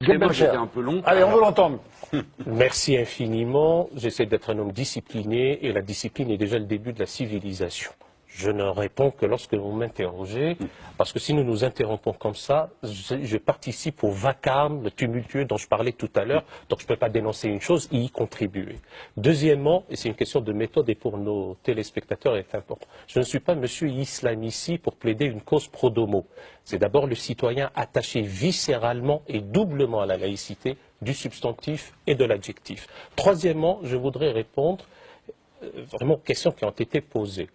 Excusez-moi, j'étais un peu long. Allez, on veut l'entendre. Merci infiniment. J'essaie d'être un homme discipliné et la discipline est déjà le début de la civilisation. Je ne réponds que lorsque vous m'interrogez, parce que si nous nous interrompons comme ça, je participe au vacarme, le tumultueux dont je parlais tout à l'heure, donc je ne peux pas dénoncer une chose et y contribuer. Deuxièmement, et c'est une question de méthode et pour nos téléspectateurs est important, je ne suis pas monsieur islamici pour plaider une cause pro domo. C'est d'abord le citoyen attaché viscéralement et doublement à la laïcité du substantif et de l'adjectif. Troisièmement, je voudrais répondre vraiment aux questions qui ont été posées.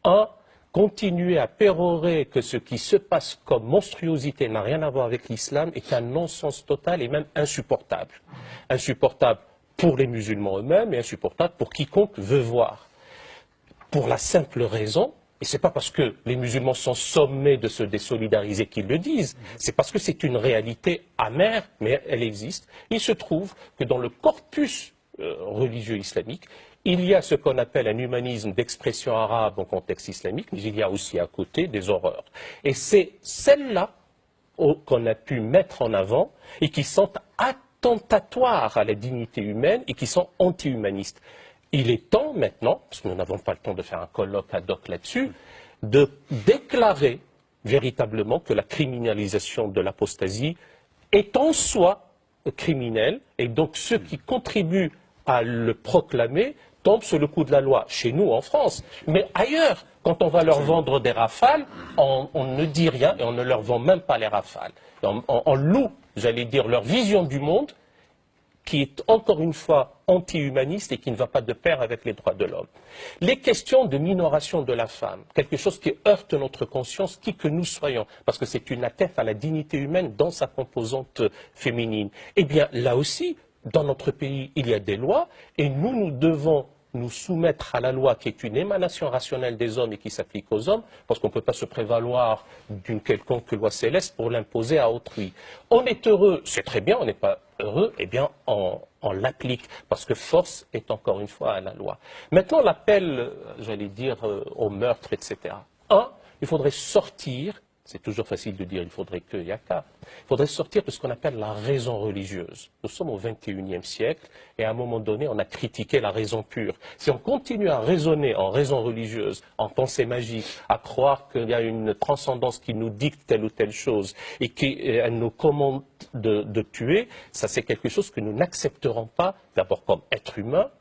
Un, continuer à pérorer que ce qui se passe comme monstruosité n'a rien à voir avec l'islam est un non-sens total et même insupportable. Insupportable pour les musulmans eux-mêmes et insupportable pour quiconque veut voir. Pour la simple raison, et ce n'est pas parce que les musulmans sont sommés de se désolidariser qu'ils le disent, c'est parce que c'est une réalité amère, mais elle existe. Il se trouve que dans le corpus religieux islamique, il y a ce qu'on appelle un humanisme d'expression arabe en contexte islamique, mais il y a aussi à côté des horreurs. Et c'est celles-là qu'on a pu mettre en avant et qui sont attentatoires à la dignité humaine et qui sont anti-humanistes. Il est temps maintenant, parce que nous n'avons pas le temps de faire un colloque ad hoc là-dessus, de déclarer véritablement que la criminalisation de l'apostasie est en soi criminelle et donc ceux qui contribuent à le proclamer tombent sous le coup de la loi, chez nous en France. Mais ailleurs, quand on va leur vendre des rafales, on ne dit rien et on ne leur vend même pas les rafales. On loue, j'allais dire, leur vision du monde qui est encore une fois anti-humaniste et qui ne va pas de pair avec les droits de l'homme. Les questions de minoration de la femme, quelque chose qui heurte notre conscience, qui que nous soyons, parce que c'est une atteinte à la dignité humaine dans sa composante féminine. Eh bien, là aussi, dans notre pays, il y a des lois et nous devons nous soumettre à la loi qui est une émanation rationnelle des hommes et qui s'applique aux hommes, parce qu'on ne peut pas se prévaloir d'une quelconque loi céleste pour l'imposer à autrui. On est heureux, c'est très bien, on n'est pas heureux, eh bien on l'applique, parce que force est encore une fois à la loi. Maintenant, l'appel, j'allais dire, au meurtre, etc. Un, il faudrait sortir. C'est toujours facile de dire il faudrait que, il y a qu'à. Il faudrait sortir de ce qu'on appelle la raison religieuse. Nous sommes au XXIe siècle et à un moment donné, on a critiqué la raison pure. Si on continue à raisonner en raison religieuse, en pensée magique, à croire qu'il y a une transcendance qui nous dicte telle ou telle chose et qui nous commande de tuer, ça c'est quelque chose que nous n'accepterons pas, d'abord comme être humain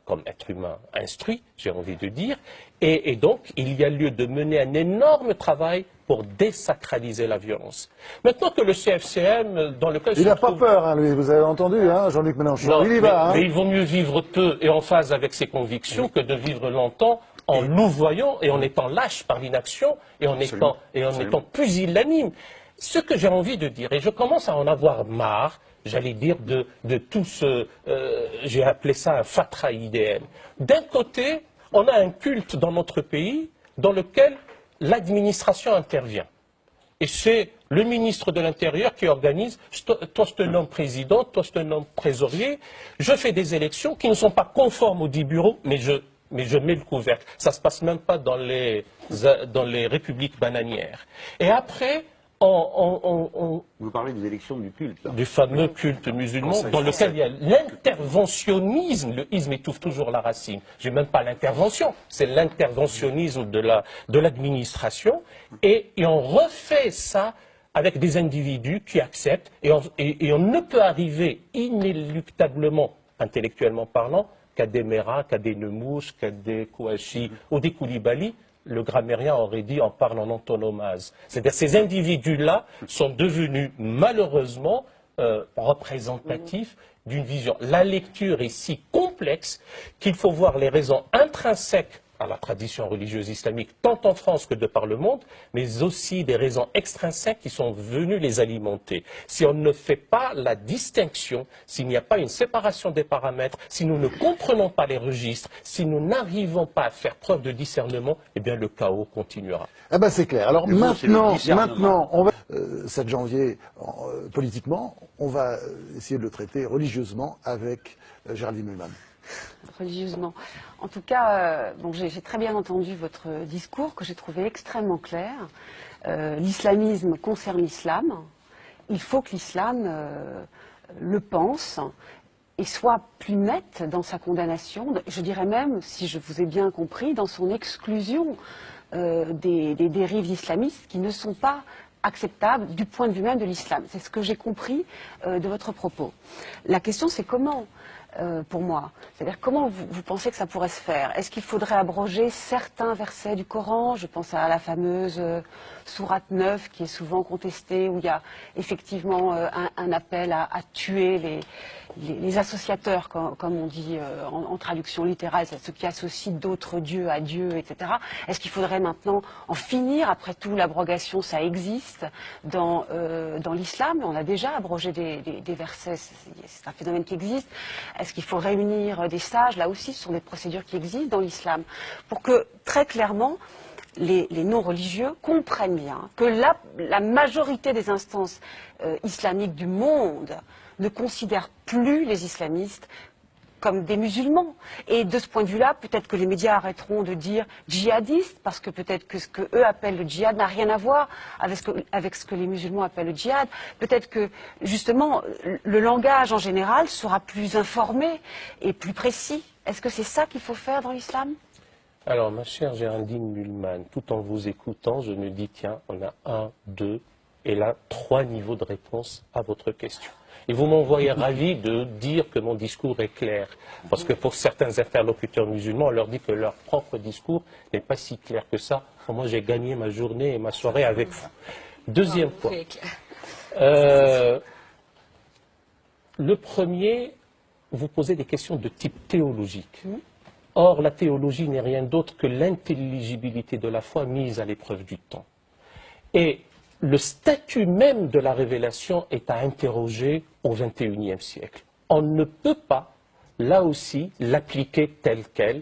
instruit, j'ai envie de dire, et donc il y a lieu de mener un énorme travail pour désacraliser la violence. Maintenant que le CFCM, dans lequel il n'a pas peur, hein, lui, vous avez entendu, hein, Jean-Luc Mélenchon, non, il y va. Mais il vaut mieux vivre peu et en phase avec ses convictions que de vivre longtemps en louvoyant et en étant lâche par l'inaction et en étant pusillanime. Ce que j'ai envie de dire, et je commence à en avoir marre, j'allais dire, de tout ce, j'ai appelé ça un fatras idéal. D'un côté, on a un culte dans notre pays dans lequel l'administration intervient. Et c'est le ministre de l'Intérieur qui organise, toi je te nomme président, toi je te nomme trésorier, je fais des élections qui ne sont pas conformes aux 10 bureaux, mais je mets le couvercle. Ça ne se passe même pas dans les républiques bananières. Et après, vous parlez des élections du culte. Là. Du fameux culte musulman dans lequel il y a l'interventionnisme. Le isme étouffe toujours la racine. Je n'ai même pas l'intervention, c'est l'interventionnisme de l'administration. Et on refait ça avec des individus qui acceptent. Et on ne peut arriver inéluctablement, intellectuellement parlant, qu'à des Mera, qu'à des Nemours, qu'à des Kouachi ou des Koulibaly. Le grammairien aurait dit en parle en antonomase. C'est-à-dire ces individus-là sont devenus malheureusement représentatifs d'une vision. La lecture est si complexe qu'il faut voir les raisons intrinsèques à la tradition religieuse islamique, tant en France que de par le monde, mais aussi des raisons extrinsèques qui sont venues les alimenter. Si on ne fait pas la distinction, s'il n'y a pas une séparation des paramètres, si nous ne comprenons pas les registres, si nous n'arrivons pas à faire preuve de discernement, eh bien le chaos continuera. Ah ben c'est clair. Alors maintenant, on va 7 janvier, politiquement, on va essayer de le traiter religieusement avec Géraldine Mühlmann. Religieusement. En tout cas, j'ai très bien entendu votre discours que j'ai trouvé extrêmement clair. L'islamisme concerne l'islam. Il faut que l'islam le pense et soit plus net dans sa condamnation, je dirais même, si je vous ai bien compris, dans son exclusion des dérives islamistes qui ne sont pas acceptables du point de vue même de l'islam. C'est ce que j'ai compris de votre propos. La question, c'est comment, pour moi, c'est-à-dire comment vous pensez que ça pourrait se faire? Est-ce qu'il faudrait abroger certains versets du Coran? Je pense à la fameuse sourate 9 qui est souvent contestée, où il y a effectivement un appel à tuer les associateurs, comme on dit en traduction littérale, c'est ceux qui associent d'autres dieux à Dieu, etc. Est-ce qu'il faudrait maintenant en finir? Après tout, l'abrogation, ça existe dans l'islam. On a déjà abrogé des versets, c'est un phénomène qui existe. Est-ce qu'il faut réunir des sages? Là aussi, ce sont des procédures qui existent dans l'islam. Pour que, très clairement, les non-religieux comprennent bien que la majorité des instances islamiques du monde ne considèrent plus les islamistes comme des musulmans. Et de ce point de vue-là, peut-être que les médias arrêteront de dire djihadistes, parce que peut-être que ce qu'eux appellent le djihad n'a rien à voir avec ce que les musulmans appellent le djihad. Peut-être que, justement, le langage en général sera plus informé et plus précis. Est-ce que c'est ça qu'il faut faire dans l'islam? Alors, ma chère Géraldine Mühlmann, tout en vous écoutant, je me dis, tiens, on a 1, 2, et là, 3 niveaux de réponse à votre question. Et vous m'envoyez ravi de dire que mon discours est clair. Parce que pour certains interlocuteurs musulmans, on leur dit que leur propre discours n'est pas si clair que ça. Moi, j'ai gagné ma journée et ma soirée avec vous. Deuxième point. Le premier, vous posez des questions de type théologique. Or, la théologie n'est rien d'autre que l'intelligibilité de la foi mise à l'épreuve du temps. Et le statut même de la révélation est à interroger au XXIe siècle. On ne peut pas, là aussi, l'appliquer tel quel.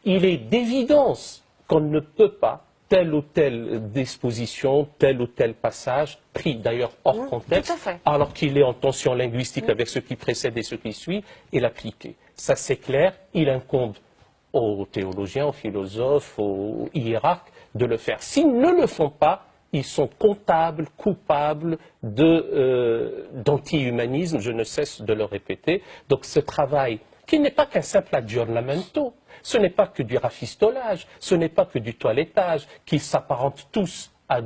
Il est d'évidence qu'on ne peut pas telle ou telle disposition, tel ou tel passage, pris d'ailleurs hors contexte, alors qu'il est en tension linguistique avec ce qui précède et ce qui suit, et l'appliquer. Ça c'est clair, il incombe aux théologiens, aux philosophes, aux hiérarques de le faire. S'ils ne le font pas, ils sont comptables, coupables d'anti-humanisme, je ne cesse de le répéter. Donc ce travail, qui n'est pas qu'un simple aggiornamento, ce n'est pas que du rafistolage, ce n'est pas que du toilettage, qui s'apparentent tous à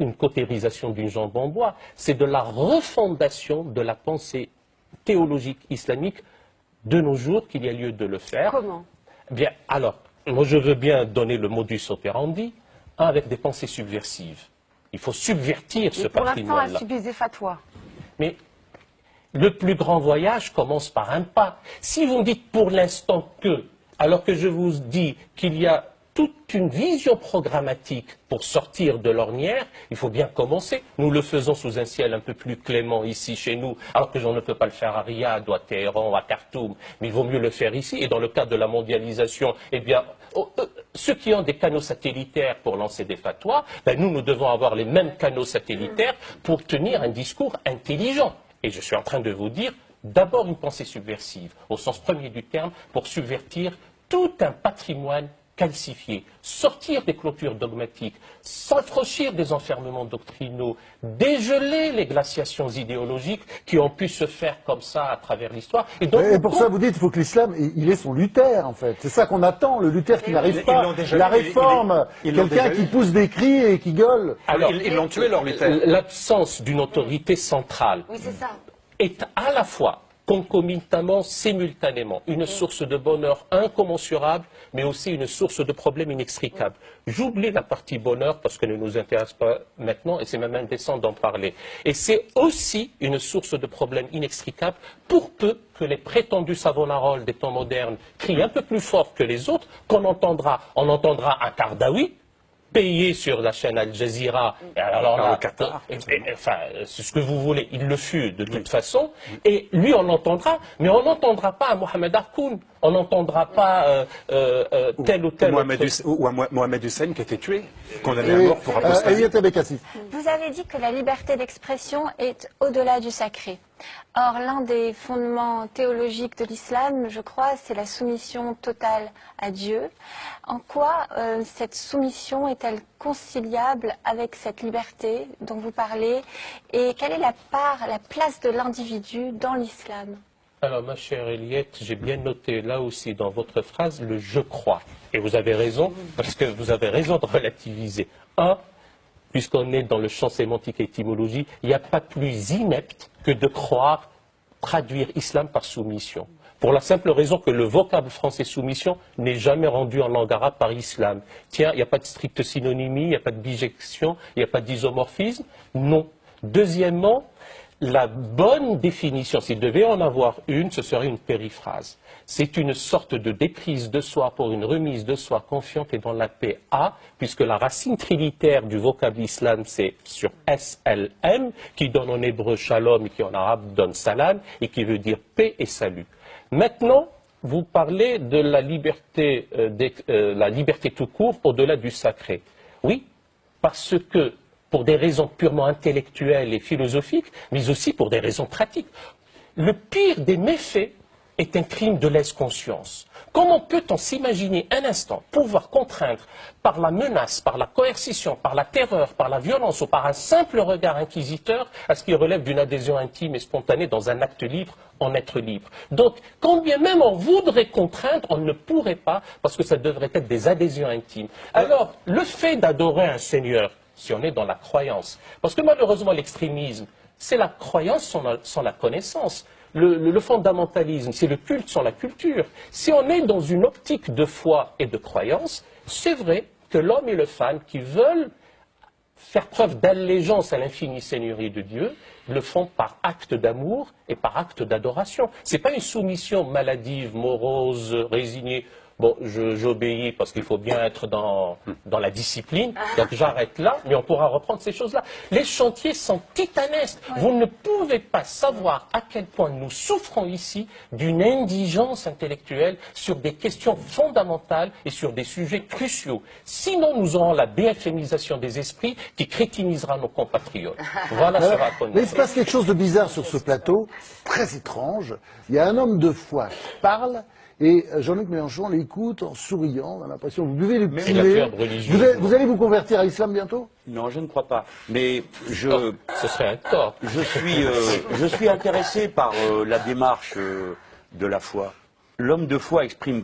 une cautérisation d'une jambe en bois, c'est de la refondation de la pensée théologique islamique de nos jours qu'il y a lieu de le faire. Comment? Bien, alors, moi je veux bien donner le modus operandi, avec des pensées subversives. Il faut subvertir ce patrimoine-là. Pour l'instant, elle subit des fatwas. Mais le plus grand voyage commence par un pas. Si vous me dites pour l'instant que, alors que je vous dis qu'il y a toute une vision programmatique pour sortir de l'ornière, il faut bien commencer. Nous le faisons sous un ciel un peu plus clément ici chez nous, alors que on ne peut pas le faire à Riyad, ou à Téhéran, ou à Khartoum, mais il vaut mieux le faire ici. Et dans le cadre de la mondialisation, eh bien, ceux qui ont des canaux satellitaires pour lancer des fatwas, ben nous devons avoir les mêmes canaux satellitaires pour tenir un discours intelligent. Et je suis en train de vous dire, d'abord une pensée subversive, au sens premier du terme, pour subvertir tout un patrimoine calcifier, sortir des clôtures dogmatiques, s'affranchir des enfermements doctrinaux, dégeler les glaciations idéologiques qui ont pu se faire comme ça à travers l'histoire. Et pour ça, vous dites qu'il faut que l'islam, il ait son Luther, en fait. C'est ça qu'on attend, le Luther qui n'arrive pas, la réforme, quelqu'un qui pousse des cris et qui gueule. Alors, ils l'ont tué, leur Luther. L'absence d'une autorité centrale est à la fois concomitamment, simultanément, une source de bonheur incommensurable, mais aussi une source de problèmes inextricables. J'oublie la partie bonheur parce qu'elle ne nous intéresse pas maintenant, et c'est même indécent d'en parler. Et c'est aussi une source de problèmes inextricables pour peu que les prétendus Savonarola des temps modernes crient un peu plus fort que les autres, on entendra un Kardawi, payé sur la chaîne Al Jazeera, et alors là, enfin, c'est ce que vous voulez, il le fut de toute façon, et lui on l'entendra, mais on n'entendra pas à Mohamed Harkoun, On n'entendra pas tel ou tel Mohamed Hussein qui a été tué, condamné à mort pour apostasie. Vous avez dit que la liberté d'expression est au-delà du sacré. Or, l'un des fondements théologiques de l'islam, je crois, c'est la soumission totale à Dieu. En quoi cette soumission est-elle conciliable avec cette liberté dont vous parlez? Et quelle est la place de l'individu dans l'islam? Alors, ma chère Eliette, j'ai bien noté là aussi dans votre phrase le « je crois ». Et vous avez raison, parce que vous avez raison de relativiser. Puisqu'on est dans le champ sémantique et étymologie, il n'y a pas plus inepte que de croire traduire islam par soumission. Pour la simple raison que le vocable français soumission n'est jamais rendu en langue arabe par islam. Tiens, il n'y a pas de stricte synonymie, il n'y a pas de bijection, il n'y a pas d'isomorphisme. Non. Deuxièmement, la bonne définition, s'il devait en avoir une, ce serait une périphrase. C'est une sorte de déprise de soi pour une remise de soi confiante et dans la paix puisque la racine trinitaire du vocable islam, c'est sur SLM, qui donne en hébreu shalom et qui en arabe donne salam, et qui veut dire paix et salut. Maintenant, vous parlez de la liberté tout court au-delà du sacré. Oui, parce que pour des raisons purement intellectuelles et philosophiques, mais aussi pour des raisons pratiques. Le pire des méfaits est un crime de lèse-conscience. Comment peut-on s'imaginer un instant pouvoir contraindre par la menace, par la coercition, par la terreur, par la violence ou par un simple regard inquisiteur à ce qui relève d'une adhésion intime et spontanée dans un acte libre, en être libre? Donc, quand bien même on voudrait contraindre, on ne pourrait pas parce que ça devrait être des adhésions intimes. Alors, le fait d'adorer un Seigneur, si on est dans la croyance, parce que malheureusement l'extrémisme, c'est la croyance sans la connaissance. Le fondamentalisme, c'est le culte sans la culture. Si on est dans une optique de foi et de croyance, c'est vrai que l'homme et le femme qui veulent faire preuve d'allégeance à l'infinie seigneurie de Dieu, le font par acte d'amour et par acte d'adoration. Ce n'est pas une soumission maladive, morose, résignée. Bon, j'obéis parce qu'il faut bien être dans la discipline, donc j'arrête là, mais on pourra reprendre ces choses-là. Les chantiers sont titanesques. Oui. Vous ne pouvez pas savoir à quel point nous souffrons ici d'une indigence intellectuelle sur des questions fondamentales et sur des sujets cruciaux. Sinon, nous aurons la BFMisation des esprits qui crétinisera nos compatriotes. Voilà ce qu'on Mais il se passe quelque chose de bizarre sur ce plateau, très étrange. Il y a un homme de foi qui parle. Et Jean-Luc Mélenchon l'écoute en souriant, on a l'impression que vous buvez du petit lait. Vous allez vous convertir à l'islam bientôt? Non, je ne crois pas. Mais ce serait un tort. Je suis intéressé par la démarche de la foi. L'homme de foi exprime